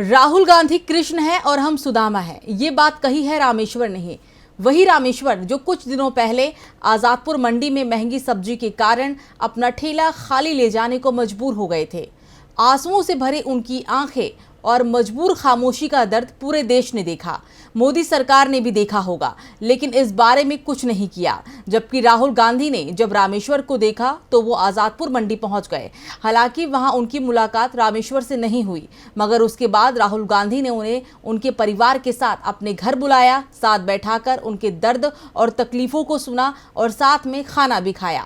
राहुल गांधी कृष्ण है और हम सुदामा हैं, ये बात कही है रामेश्वर ने। वही रामेश्वर जो कुछ दिनों पहले आजादपुर मंडी में महंगी सब्जी के कारण अपना ठेला खाली ले जाने को मजबूर हो गए थे। आंसुओं से भरे उनकी आंखें और मजबूर खामोशी का दर्द पूरे देश ने देखा। मोदी सरकार ने भी देखा होगा, लेकिन इस बारे में कुछ नहीं किया। जबकि राहुल गांधी ने जब रामेश्वर को देखा तो वो आजादपुर मंडी पहुंच गए। हालांकि वहां उनकी मुलाकात रामेश्वर से नहीं हुई, मगर उसके बाद राहुल गांधी ने उन्हें उनके परिवार के साथ अपने घर बुलाया, साथ बैठाकर उनके दर्द और तकलीफों को सुना और साथ में खाना भी खाया।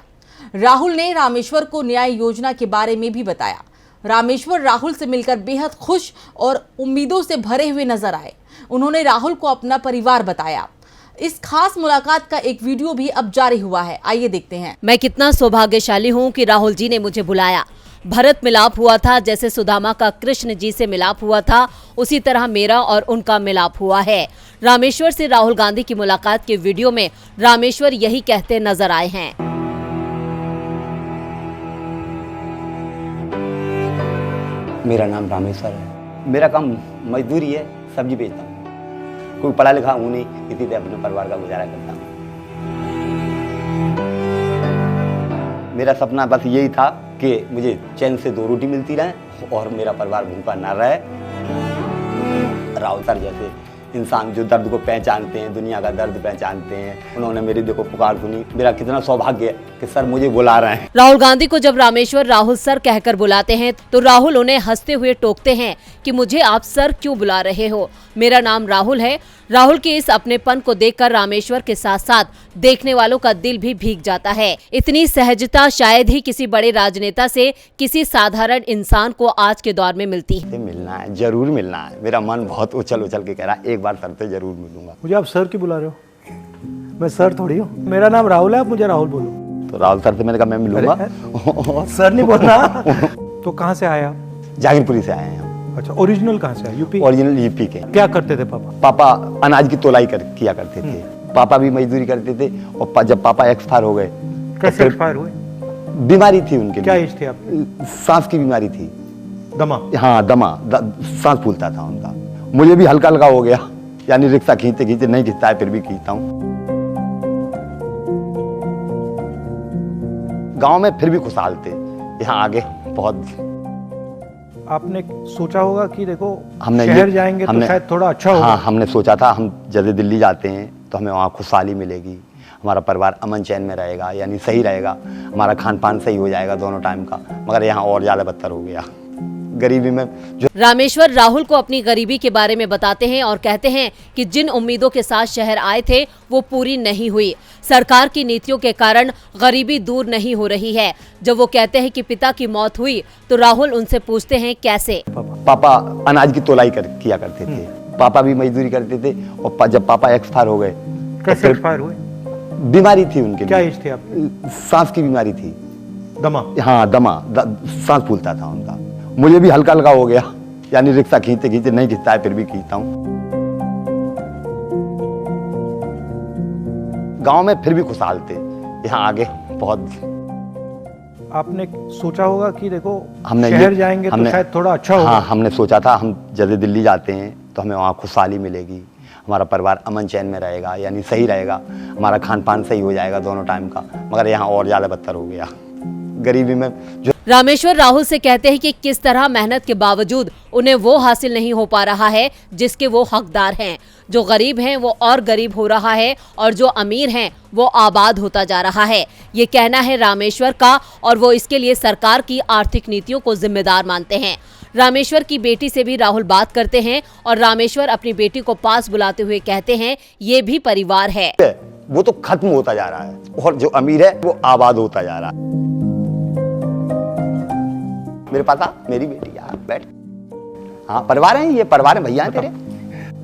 राहुल ने रामेश्वर को न्याय योजना के बारे में भी बताया। रामेश्वर राहुल से मिलकर बेहद खुश और उम्मीदों से भरे हुए नजर आए। उन्होंने राहुल को अपना परिवार बताया। इस खास मुलाकात का एक वीडियो भी अब जारी हुआ है, आइए देखते हैं। मैं कितना सौभाग्यशाली हूँ कि राहुल जी ने मुझे बुलाया। भरत मिलाप हुआ था, जैसे सुदामा का कृष्ण जी से मिलाप हुआ था, उसी तरह मेरा और उनका मिलाप हुआ है। रामेश्वर से राहुल गांधी की मुलाकात के वीडियो में रामेश्वर यही कहते नजर आए हैं। मेरा नाम रामेश्वर है। मेरा काम मजदूरी है, सब्जी बेचता हूँ। कोई पढ़ा लिखा हूँ नहीं, इसी से अपने परिवार का गुजारा करता हूँ। मेरा सपना बस यही था कि मुझे चैन से 2 रोटी मिलती रहे और मेरा परिवार भूखा ना रहे। राहुल सर जैसे इंसान जो दर्द को पहचानते हैं, दुनिया का दर्द पहचानते हैं, उन्होंने मेरी देखो पुकार सुनी। मेरा कितना सौभाग्य है कि सर मुझे बुला रहे हैं। राहुल गांधी को जब रामेश्वर राहुल सर कहकर बुलाते हैं तो राहुल उन्हें हंसते हुए टोकते हैं कि मुझे आप सर क्यों बुला रहे हो, मेरा नाम राहुल है। राहुल के इस अपनेपन को देखकर रामेश्वर के साथ साथ देखने वालों का दिल भी भीग जाता है। इतनी सहजता शायद ही किसी बड़े राजनेता से किसी साधारण इंसान को आज के दौर में मिलती है। मिलना है, जरूर मिलना है। मेरा मन बहुत उछल उछल के कह रहा है एक बार सर से जरूर मिलूंगा। मुझे आप सर क्यों बुला रहे हो? मैं सर थोड़ी हूँ। मेरा नाम राहुल है, आप मुझे राहुल बोलो। तो राहुल सर से मैंने कहा मैं मिलूंगा। सर नहीं बोलना। तो कहाँ से आए आप? जागीरपुरी से आए हैं। अच्छा, ओरिजिनल कहाँ से है? यूपी? ओरिजिनल यूपी के। क्या करते थे पापा? पापा अनाज की तोलाई किया करते थे। पापा भी मजदूरी करते थे और जब पापा एक्सपायर हो गए। कैसे एक्सपायर हुए? बीमारी थी उनके। क्या एज थी आपकी? सांस की बीमारी थी। दमा? हाँ, दमा, सांस फूलता था उनका। मुझे भी हल्का हल्का हो गया, यानी रिक्शा खींचते खींचते, नहीं खींचता है फिर भी खींचता हूँ। गांव में फिर भी खुशहाल थे, यहाँ आगे बहुत। आपने सोचा होगा कि देखो हमने शहर जाएंगे तो शायद थोड़ा अच्छा होगा। हाँ, हमने सोचा था हम जैसे दिल्ली जाते हैं तो हमें वहाँ खुशहाली मिलेगी, हमारा परिवार अमन चैन में रहेगा, यानी सही रहेगा, हमारा खान पान सही हो जाएगा दोनों टाइम का। मगर यहाँ और ज्यादा बदतर हो गया, गरीबी में जो। रामेश्वर राहुल को अपनी गरीबी के बारे में बताते हैं और कहते हैं कि जिन उम्मीदों के साथ शहर आए थे वो पूरी नहीं हुई। सरकार की नीतियों के कारण गरीबी दूर नहीं हो रही है। जब वो कहते हैं कि पिता की मौत हुई तो राहुल उनसे पूछते हैं कैसे। पापा अनाज की तोलाई किया करते थे। पापा भी मजदूरी करते थे और जब पापा एक्सपायर हो गए। कैसे एक्सपायर हुए? बीमारी थी उनके। क्या एज थी आपकी? सांस की बीमारी थी। दमा? हाँ, दमा, सांस फूलता था उनका। मुझे भी हल्का हल्का हो गया, यानी रिक्शा खींचते खींचते, नहीं खींचता है फिर भी खींचता हूँ। गांव में फिर भी खुशहाल थे, यहाँ आगे बहुत। आपने सोचा होगा कि देखो हमने शहर जाएंगे तो शायद थोड़ा अच्छा होगा। हाँ, हमने सोचा था हम जैसे दिल्ली जाते हैं तो हमें वहाँ खुशहाली मिलेगी, हमारा परिवार अमन चैन में रहेगा, यानी सही रहेगा, हमारा खान पान सही हो जाएगा दोनों टाइम का। मगर यहाँ और ज्यादा बदतर हो गया, गरीबी में जो। रामेश्वर राहुल से कहते हैं कि किस तरह मेहनत के बावजूद उन्हें वो हासिल नहीं हो पा रहा है जिसके वो हकदार हैं। जो गरीब हैं वो और गरीब हो रहा है और जो अमीर हैं वो आबाद होता जा रहा है। ये कहना है रामेश्वर का और वो इसके लिए सरकार की आर्थिक नीतियों को जिम्मेदार मानते हैं। रामेश्वर की बेटी से भी राहुल बात करते हैं और रामेश्वर अपनी बेटी को पास बुलाते हुए कहते हैं ये भी परिवार है। वो तो खत्म होता जा रहा है और जो अमीर है वो आबाद होता जा रहा है। मेरे पास आ, मेरी बेटी यार, बैठ। हाँ, परिवार है, ये परिवार है भैया है तेरे।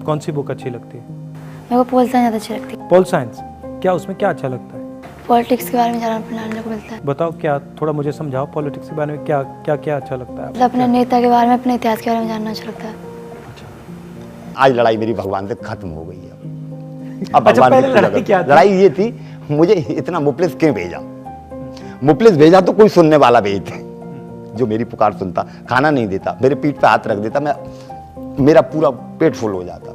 कौन सी बुक अच्छी लगती है? मेरे को पोल साइंस ज़्यादा अच्छी लगती है। Pol science? क्या उसमें क्या अच्छा लगता है? पॉलिटिक्स के बारे में जानने को मिलता है। बताओ, क्या थोड़ा मुझे समझाओ, पॉलिटिक्स के बारे में क्या क्या क्या अच्छा लगता है? मतलब अपने नेता के बारे में, अपने इतिहास के बारे में जानना अच्छा लगता है। आज लड़ाई मेरी भगवान से खत्म हो गई है। अब अच्छा, पहले लड़ाई क्या थी? लड़ाई ये थी, मुझे इतना मुफलिस क्यों भेजा? मुफलिस भेजा तो कोई सुनने वाला भेजते जो मेरी पुकार सुनता, खाना नहीं देता, मेरे पीठ पे हाथ रख देता, मैं मेरा पूरा पेट फुल हो जाता,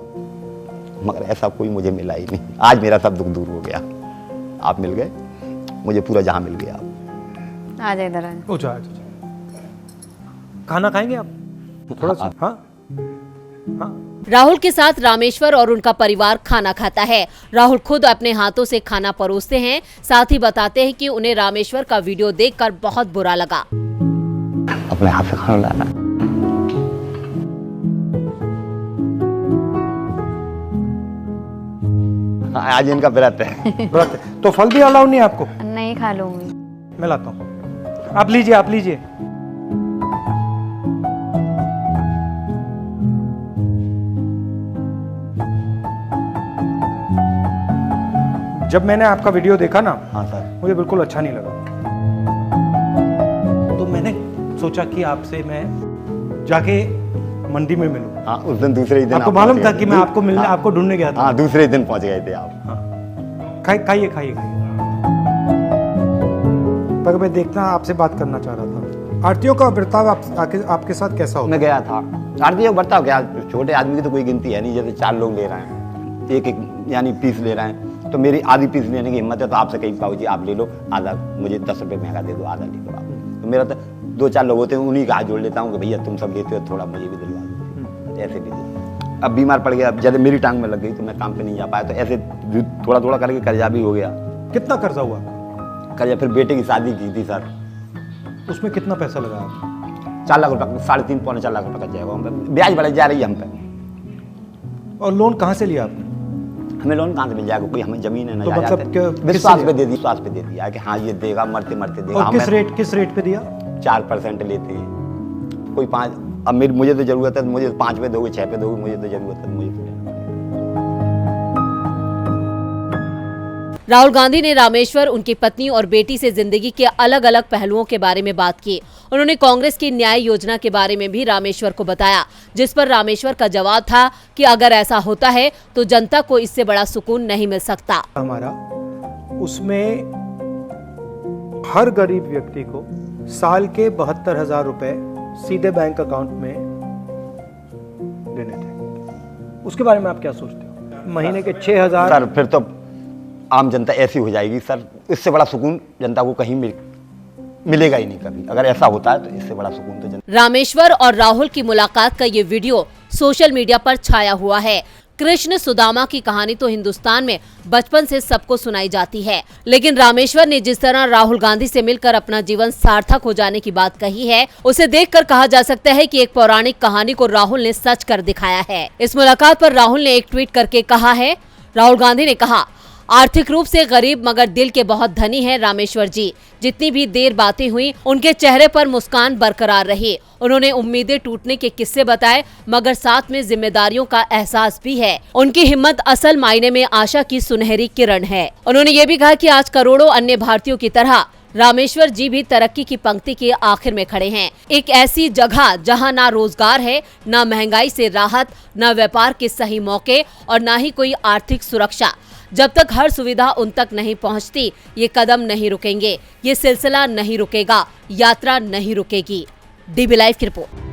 मगर ऐसा कोई मुझे मिला ही नहीं। आज मेरा सब दुख दूर हो गया, आप मिल गए, मुझे पूरा जहां मिल गया। आ जाए इधर आ जाए। ओ जा खाना खाएंगे आप थोड़ा सा? हाँ हाँ। राहुल के साथ रामेश्वर और उनका परिवार खाना खाता है। राहुल खुद अपने हाथों से खाना परोसते हैं, साथ ही बताते हैं कि उन्हें रामेश्वर का वीडियो देखकर बहुत बुरा लगा। अपने हाथ से खाना लाना, आज इनका व्रत है। व्रत है तो फल भी अलाउ नहीं है आपको? नहीं खा लूंगी। मैं लाता हूँ, आप लीजिए आप लीजिए। जब मैंने आपका वीडियो देखा ना, हाँ सर, मुझे बिल्कुल अच्छा नहीं लगा, तो मैंने सोचा कि आपसे मैं जाके मंडी में मिलूं। हाँ उस दिन दूसरे ही दिन आपको आप मालूम पहुंच था गए कि थे। मैं आपको मिलने हाँ, आपको ढूंढने गया था। हाँ दूसरे दिन पहुंच गए थे आप। खाइए खाइए खाइए। पर मैं देखना आपसे बात करना चाह रहा था, आरतीयों का बर्ताव आपके साथ कैसा होता? मैं गया था, आरती बर्ताव क्या, छोटे आदमी की तो कोई गिनती है नहीं। जैसे 4 लोग ले रहे हैं, एक यानी पीस ले रहे हैं, तो मेरी आधी पीस लेने की हिम्मत है, तो आपसे कहीं पाओ जी आप ले लो आधा, मुझे 10 रुपये महंगा दे दो, आधा ले लो आप। तो मेरा तो 2-4 लोग होते हैं, उन्हीं का हाथ जोड़ लेता हूँ कि भैया तुम सब लेते हो, थोड़ा मुझे भी दिलवा दो, ऐसे ले लो। अब बीमार पड़ गया, जब मेरी टांग में लग गई तो मैं काम पे नहीं जा पाया, तो ऐसे थोड़ा थोड़ा करके कर्जा भी हो गया। कितना कर्जा हुआ? कर्जा फिर बेटे की शादी की थी सर, उसमें कितना पैसा लगा आपको? 4 लाख रुपये, 3.5-4 लाख रुपये का जाएगा, ब्याज बढ़ जा रही है हम पे। और लोन कहाँ से लिया आपने? हमें लोन कहाँ से मिल जाएगा, कोई हमें जमीन है ना, तो मतलब विश्वास पे दे दी, विश्वास पे दे दिया कि हाँ ये देगा, मरते मरते देगा। और किस रेट पे दिया? 4% लेते हैं, कोई 5। अब मुझे तो जरूरत है, मुझे 5 पे दोगे, 6 पे दोगे, मुझे तो जरूरत है, मुझे तो लेना पड़ेगा। राहुल गांधी ने रामेश्वर, उनकी पत्नी और बेटी से जिंदगी के अलग अलग पहलुओं के बारे में बात की। उन्होंने कांग्रेस की न्याय योजना के बारे में भी रामेश्वर को बताया, जिस पर रामेश्वर का जवाब था कि अगर ऐसा होता है तो जनता को इससे बड़ा सुकून नहीं मिल सकता। हमारा उसमें हर गरीब व्यक्ति को साल के 72,000 रुपए सीधे बैंक अकाउंट में देने थे। उसके बारे में आप क्या सोचते हो? महीने के 6,000। सर फिर तो आम जनता ऐसी हो जाएगी सर, इससे बड़ा सुकून जनता को कहीं मिलेगा ही नहीं कभी। अगर ऐसा होता है तो इससे बड़ा सुकून तो जनता। रामेश्वर और राहुल की मुलाकात का ये वीडियो सोशल मीडिया पर छाया हुआ है। कृष्ण सुदामा की कहानी तो हिंदुस्तान में बचपन से सबको सुनाई जाती है, लेकिन रामेश्वर ने जिस तरह राहुल गांधी से मिलकर अपना जीवन सार्थक हो जाने की बात कही है, उसे देखकर कहा जा सकता है कि एक पौराणिक कहानी को राहुल ने सच कर दिखाया है। इस मुलाकात पर राहुल ने एक ट्वीट करके कहा है, राहुल गांधी ने कहा, आर्थिक रूप से गरीब मगर दिल के बहुत धनी हैं रामेश्वर जी। जितनी भी देर बातें हुई उनके चेहरे पर मुस्कान बरकरार रही। उन्होंने उम्मीदें टूटने के किस्से बताए, मगर साथ में जिम्मेदारियों का एहसास भी है। उनकी हिम्मत असल मायने में आशा की सुनहरी किरण है। उन्होंने ये भी कहा कि आज करोड़ों अन्य भारतीयों की तरह रामेश्वर जी भी तरक्की की पंक्ति के आखिर में खड़े हैं। एक ऐसी जगह जहां ना रोजगार है, ना महंगाई से राहत, ना व्यापार के सही मौके और ना ही कोई आर्थिक सुरक्षा। जब तक हर सुविधा उन तक नहीं पहुंचती, ये कदम नहीं रुकेंगे, ये सिलसिला नहीं रुकेगा, यात्रा नहीं रुकेगी। डीबी लाइव की रिपोर्ट।